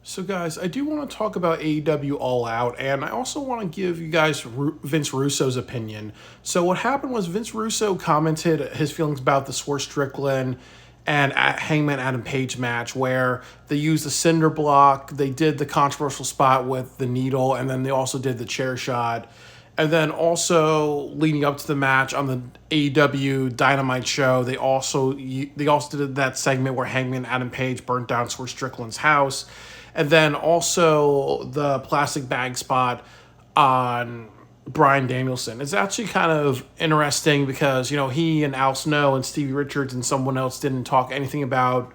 So, guys, I do want to talk about AEW All Out, and I also want to give you guys Vince Russo's opinion. So, what happened was Vince Russo commented his feelings about the Swerve Strickland and Hangman Adam Page match, where they used the cinder block, they did the controversial spot with the needle, and then they also did the chair shot. And then also leading up to the match on the AEW Dynamite show, they also did that segment where Hangman Adam Page burnt down Swerve Strickland's house, and then also the plastic bag spot on Bryan Danielson. It's actually kind of interesting because he and Al Snow and Stevie Richards and someone else didn't talk anything about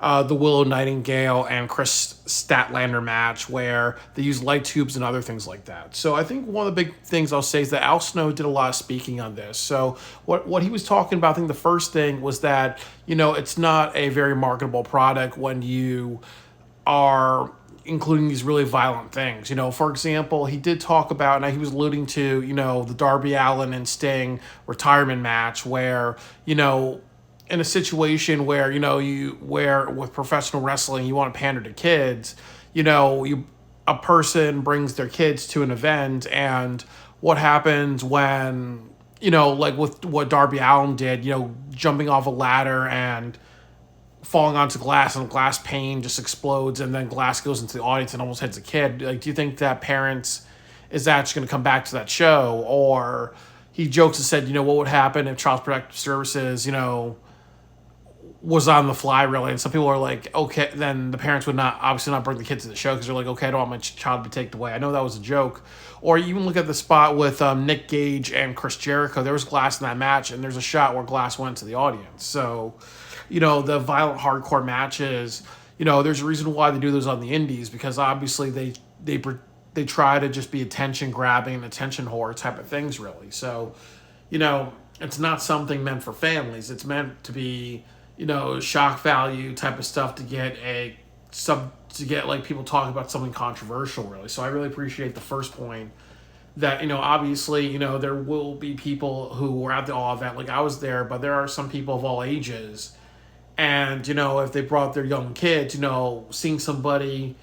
the Willow Nightingale and Chris Statlander match where they use light tubes and other things like that. So I think one of the big things I'll say is that Al Snow did a lot of speaking on this. So what he was talking about, I think the first thing was that, it's not a very marketable product when you are including these really violent things. For example, he did talk about, and he was alluding to, the Darby Allin and Sting retirement match where, in a situation where where with professional wrestling you want to pander to kids, a person brings their kids to an event, and what happens when like with what Darby Allin did, jumping off a ladder and falling onto glass, and glass pane just explodes, and then glass goes into the audience and almost hits a kid. Like, do you think that parents is actually going to come back to that show? Or he jokes and said, what would happen if Child Protective Services, was on the fly, really? And some people are like, okay, then the parents would obviously not bring the kids to the show because they're like, okay, I don't want my child to be taken away. I know that was a joke. Or you even look at the spot with Nick Gage and Chris Jericho. There was glass in that match, and there's a shot where glass went to the audience. So, the violent hardcore matches, there's a reason why they do those on the indies, because obviously they try to just be attention grabbing and attention whore type of things, really. So, it's not something meant for families. It's meant to be, shock value type of stuff to get like people talking about something controversial, really. So I really appreciate the first point that, obviously, there will be people who were at the All event, like I was there, but there are some people of all ages. And, if they brought their young kids, seeing somebody,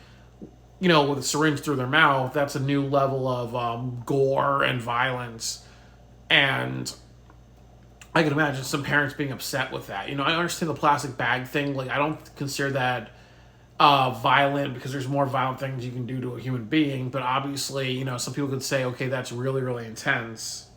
with a syringe through their mouth, that's a new level of gore and violence. And I can imagine some parents being upset with that. I understand the plastic bag thing. Like, I don't consider that violent, because there's more violent things you can do to a human being. But obviously, some people could say, okay, that's really, really intense.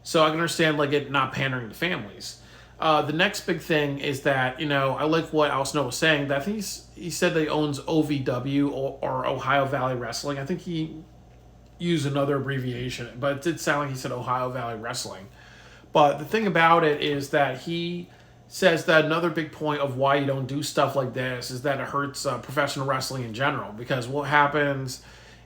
So I can understand, like, it not pandering to families. The next big thing is that, I like what Al Snow was saying. That I think he said that he owns OVW, or Ohio Valley Wrestling. I think he used another abbreviation, but it did sound like he said Ohio Valley Wrestling. But the thing about it is that he says that another big point of why you don't do stuff like this is that it hurts professional wrestling in general. Because what happens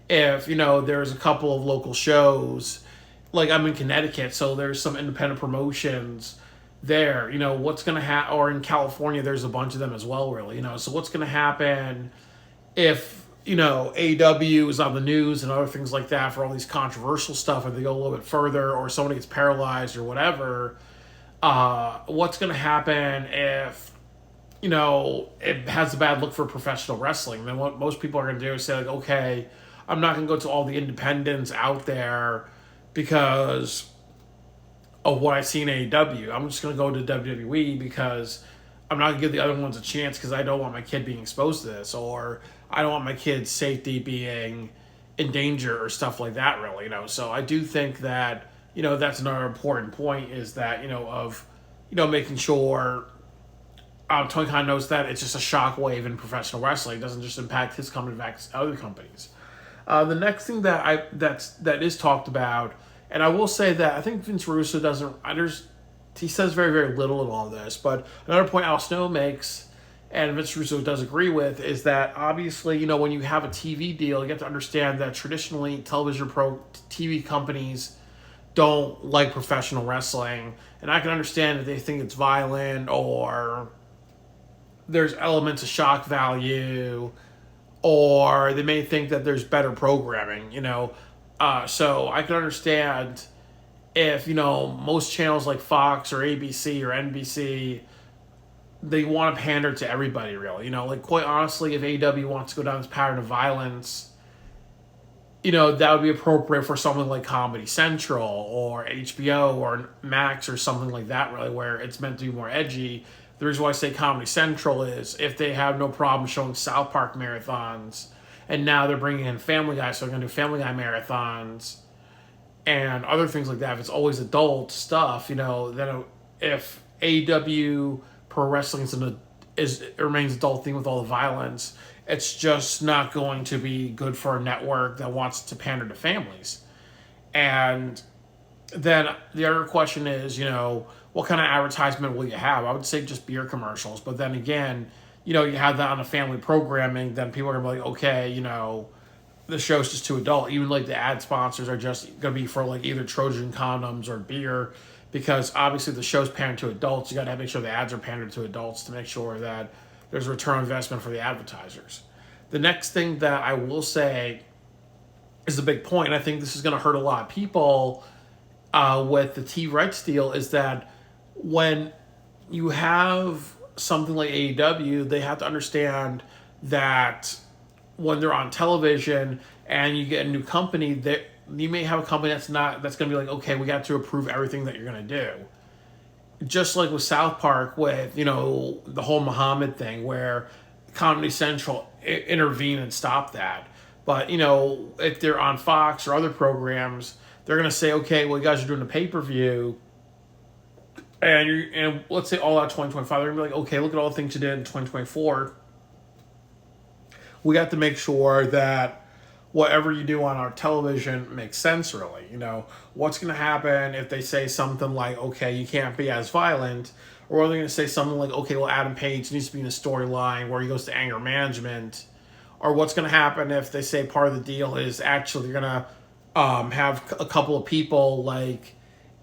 if, there's a couple of local shows, like I'm in Connecticut, so there's some independent promotions there, what's going to happen, or in California, there's a bunch of them as well, really, so what's going to happen if, AEW is on the news and other things like that for all these controversial stuff, and they go a little bit further, or somebody gets paralyzed or whatever, what's going to happen if, it has a bad look for professional wrestling? Then what most people are going to do is say, like, okay, I'm not going to go to all the independents out there because of what I see in AEW. I'm just going to go to WWE because I'm not going to give the other ones a chance because I don't want my kid being exposed to this, or I don't want my kid's safety being in danger or stuff like that, really. So I do think that, that's another important point, is that, of, making sure Tony Khan knows that it's just a shockwave in professional wrestling. It doesn't just impact his company, it impacts other companies. The next thing that is talked about, and I will say that I think Vince Russo he says very, very little in all of this, but another point Al Snow makes, and Vince Russo does agree with, is that obviously, when you have a TV deal, you have to understand that traditionally TV companies don't like professional wrestling. And I can understand that they think it's violent, or there's elements of shock value, or they may think that there's better programming, so I can understand if, most channels like Fox or ABC or NBC they want to pander to everybody, really. Like, quite honestly, if AEW wants to go down this pattern of violence, that would be appropriate for something like Comedy Central or HBO or Max or something like that, really, where it's meant to be more edgy. The reason why I say Comedy Central is if they have no problem showing South Park marathons, and now they're bringing in Family Guy, so they're going to do Family Guy marathons and other things like that. If it's always adult stuff, then if AEW Pro Wrestling remains adult theme with all the violence, it's just not going to be good for a network that wants to pander to families. And then the other question is, what kind of advertisement will you have? I would say just beer commercials. But then again, you have that on a family programming, then people are going to be like, okay, the show's just too adult. Even like the ad sponsors are just going to be for like either Trojan condoms or beer, because obviously the show's pandered to adults. You got to make sure the ads are pandered to adults to make sure that there's a return on investment for the advertisers. The next thing that I will say is the big point, and I think this is going to hurt a lot of people with the TV rights deal, is that when you have something like AEW, they have to understand that when they're on television and you get a new company, that you may have a company that's going to be like, okay, we got to approve everything that you're going to do. Just like with South Park, with the whole Muhammad thing, where Comedy Central intervene and stop that. But if they're on Fox or other programs, they're going to say, okay, well, you guys are doing a pay-per-view, and let's say All Out 2025, they're going to be like, okay, look at all the things you did in 2024. We have to make sure that whatever you do on our television makes sense, really. What's going to happen if they say something like, okay, you can't be as violent, or are they going to say something like, okay, well, Adam Page needs to be in a storyline where he goes to anger management, or what's going to happen if they say part of the deal is actually you're going to have a couple of people like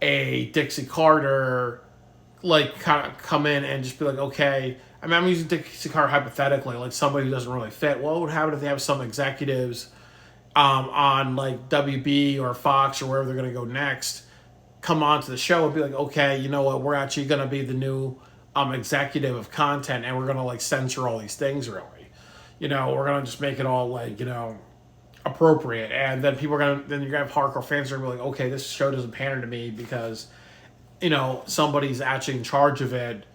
a Dixie Carter like kind of come in and just be like, okay, I'm using Dixie Carter hypothetically, like somebody who doesn't really fit. What would happen if they have some executives on like WB or Fox or wherever they're going to go next come onto the show and be like, okay, you know what, we're actually going to be the new executive of content, and we're going to like censor all these things, really. We're going to just make it all like, appropriate. And then you're going to have hardcore fans who are going to be like, okay, this show doesn't pander to me because, somebody's actually in charge of it,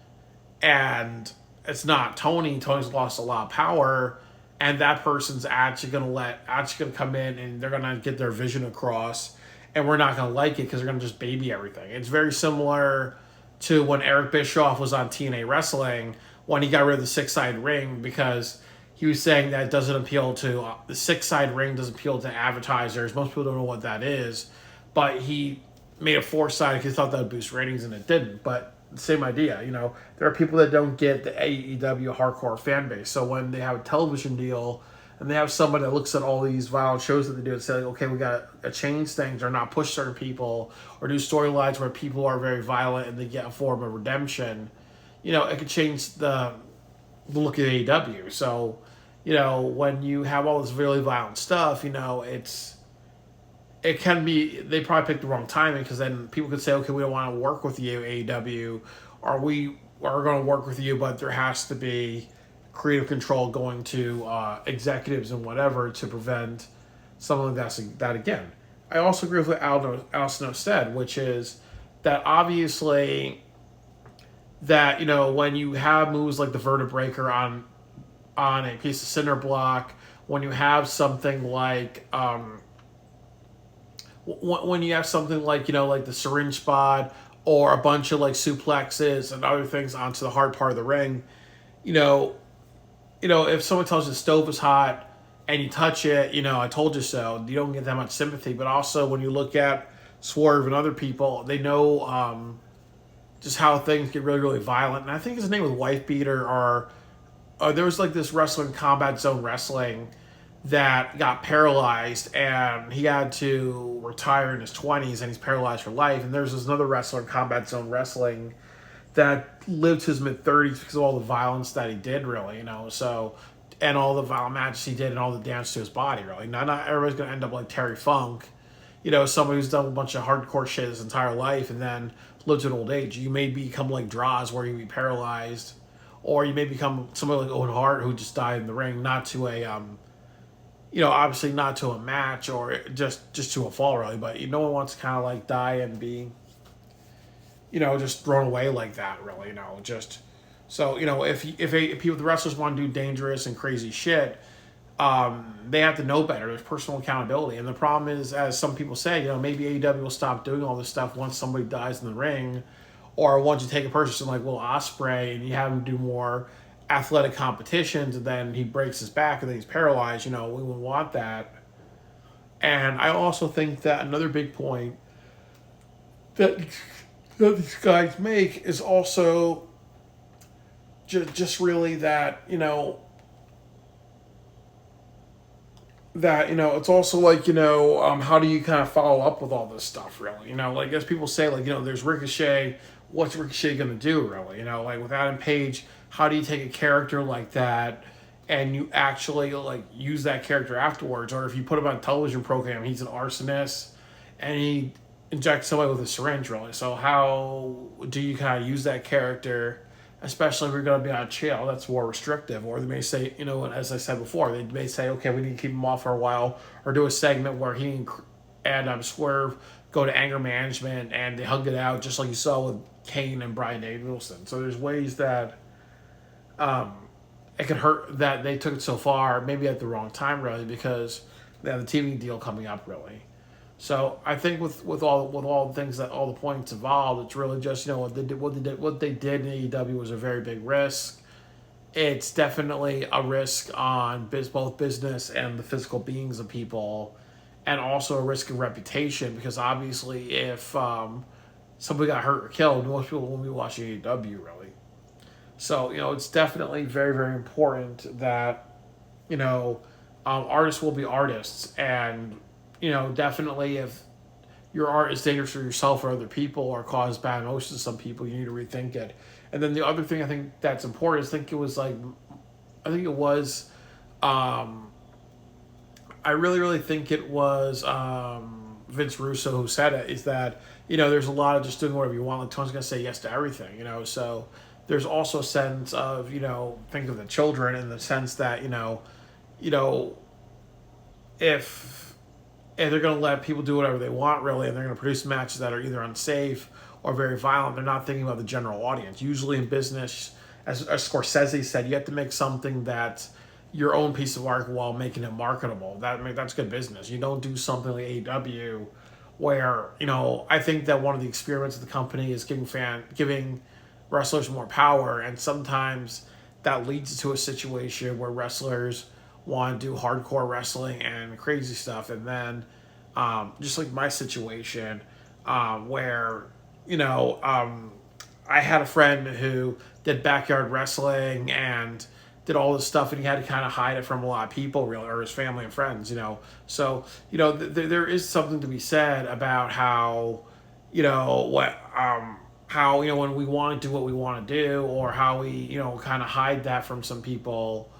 and it's not Tony. Tony's lost a lot of power, and that person's actually going to come in and they're going to get their vision across, and we're not going to like it because they're going to just baby everything. It's very similar to when Eric Bischoff was on TNA Wrestling when he got rid of the six-side ring, because he was saying that it doesn't appeal to the six-side ring doesn't appeal to advertisers. Most people don't know what that is, but he made a four-sided because he thought that would boost ratings, and it didn't. But same idea, there are people that don't get the AEW hardcore fan base. So when they have a television deal and they have somebody that looks at all these violent shows that they do and say, like, okay, we got to change things or not push certain people or do storylines where people are very violent and they get a form of redemption, it could change the look of AEW. So, when you have all this really violent stuff, it can be, they probably picked the wrong timing, because then people could say, okay, we don't want to work with you, AEW, or we are going to work with you, but there has to be creative control going to executives and whatever to prevent something like that again. I also agree with what Al said, which is that obviously that, when you have moves like the Vertebreaker on a piece of cinder block, when you have something like when you have something like, like the syringe spot or a bunch of like suplexes and other things onto the hard part of the ring, if someone tells you the stove is hot and you touch it, I told you so, you don't get that much sympathy. But also when you look at Swerve and other people, they know just how things get really, really violent. And I think his name was Wife Beater, or there was like this wrestling, Combat Zone Wrestling, that got paralyzed, and he had to retire in his 20s, and he's paralyzed for life. And there's this another wrestler in Combat Zone Wrestling that lived to his mid-30s because of all the violence that he did, really, so, and all the violent matches he did and all the damage to his body, really. Not everybody's going to end up like Terry Funk, somebody who's done a bunch of hardcore shit his entire life and then lived to an old age. You may become like Draws, where you be paralyzed or you may become somebody like Owen Hart who just died in the ring, not to a obviously not to a match or just to a fall really, but no one wants to kind of like die and be, just thrown away like that really, just so if people the wrestlers want to do dangerous and crazy shit, they have to know better. There's personal accountability, and the problem is, as some people say, maybe AEW will stop doing all this stuff once somebody dies in the ring, or once you take a person like Will Ospreay and you have him do more athletic competitions, and then he breaks his back and then he's paralyzed. We wouldn't want that. And I also think that another big point that these guys make is also just really that it's also like how do you kind of follow up with all this stuff really, like as people say, like there's Ricochet. What's Ricochet gonna do really, like with Adam Page? How do you take a character like that and you actually like use that character afterwards? Or if you put him on a television program, he's an arsonist and he injects somebody with a syringe really, so how do you kind of use that character, especially if you're going to be on jail? That's more restrictive. Or they may say, as I said before, they may say, okay, we need to keep him off for a while, or do a segment where he and Swerve go to anger management and they hug it out, just like you saw with Kane and Bryan Danielson. So there's ways that it could hurt that they took it so far, maybe at the wrong time, really, because they have the TV deal coming up, really. So I think with all the things that all the points involved, it's really just what they did in AEW was a very big risk. It's definitely a risk on both business and the physical beings of people, and also a risk of reputation, because obviously if somebody got hurt or killed, most people won't be watching AEW really. So it's definitely very, very important that artists will be artists, and definitely if your art is dangerous for yourself or other people or cause bad emotions to some people, you need to rethink it. And then the other thing I think that's important is I really think it was Vince Russo who said it, is that there's a lot of just doing whatever you want. Like Tony's gonna say yes to everything, so there's also a sense of think of the children, in the sense that if they're going to let people do whatever they want, really, and they're going to produce matches that are either unsafe or very violent, they're not thinking about the general audience. Usually in business, as Scorsese said, you have to make something that's your own piece of art while making it marketable. That's good business. You don't do something like AEW where, I think that one of the experiments of the company is giving wrestlers more power, and sometimes that leads to a situation where wrestlers want to do hardcore wrestling and crazy stuff, and then just like my situation where I had a friend who did backyard wrestling and did all this stuff, and he had to kind of hide it from a lot of people, really, or his family and friends, so there is something to be said about how when we want to do what we want to do, or how we kind of hide that from some people.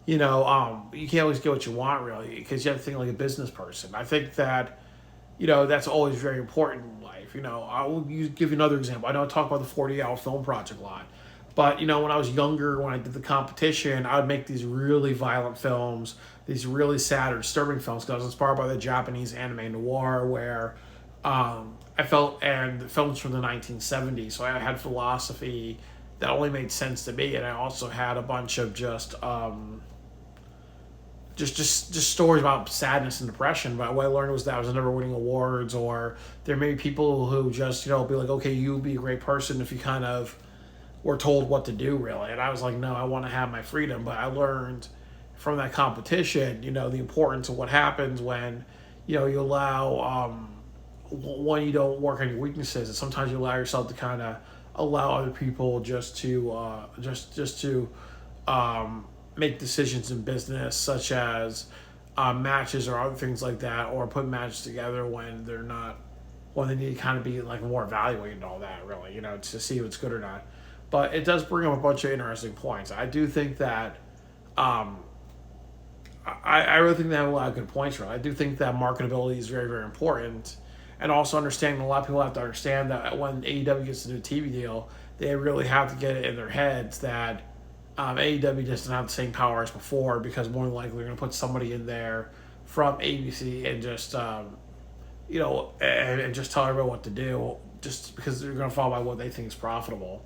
You can't always get what you want, really, because you have to think like a business person. I think that, that's always very important in life. I will give you another example. I know I talk about the 40-hour film project a lot, but, when I was younger, when I did the competition, I would make these really violent films, these really sad or disturbing films, because I was inspired by the Japanese anime noir, where I felt, and the films from the 1970s, so I had philosophy that only made sense to me, and I also had a bunch of just stories about sadness and depression. But what I learned was that I was never winning awards, or there may be people who just be like, okay, you'll be a great person if you kind of were told what to do, really. And I was like, no, I want to have my freedom. But I learned from that competition, the importance of what happens when you allow when you don't work on your weaknesses, and sometimes you allow yourself to kind of allow other people just to make decisions in business, such as matches or other things like that, or put matches together when they need to kind of be like more evaluated and all that, really, to see if it's good or not. But it does bring up a bunch of interesting points. I do think that I really think they have a lot of good points, really. I do think that marketability is very, very important, and also understanding, a lot of people have to understand that when AEW gets a new TV deal, they really have to get it in their heads that AEW doesn't have the same power as before because more than likely they're going to put somebody in there from ABC and just and just tell everyone what to do just because they're going to follow by what they think is profitable.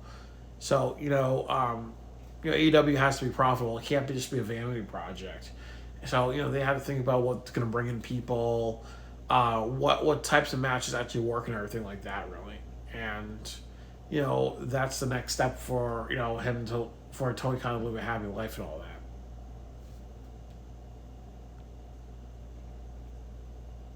So AEW has to be profitable. It can't just be a vanity project. So they have to think about what's going to bring in people, what types of matches actually work and everything like that, really. And that's the next step for him for Tony Khan to live a happy life and all that.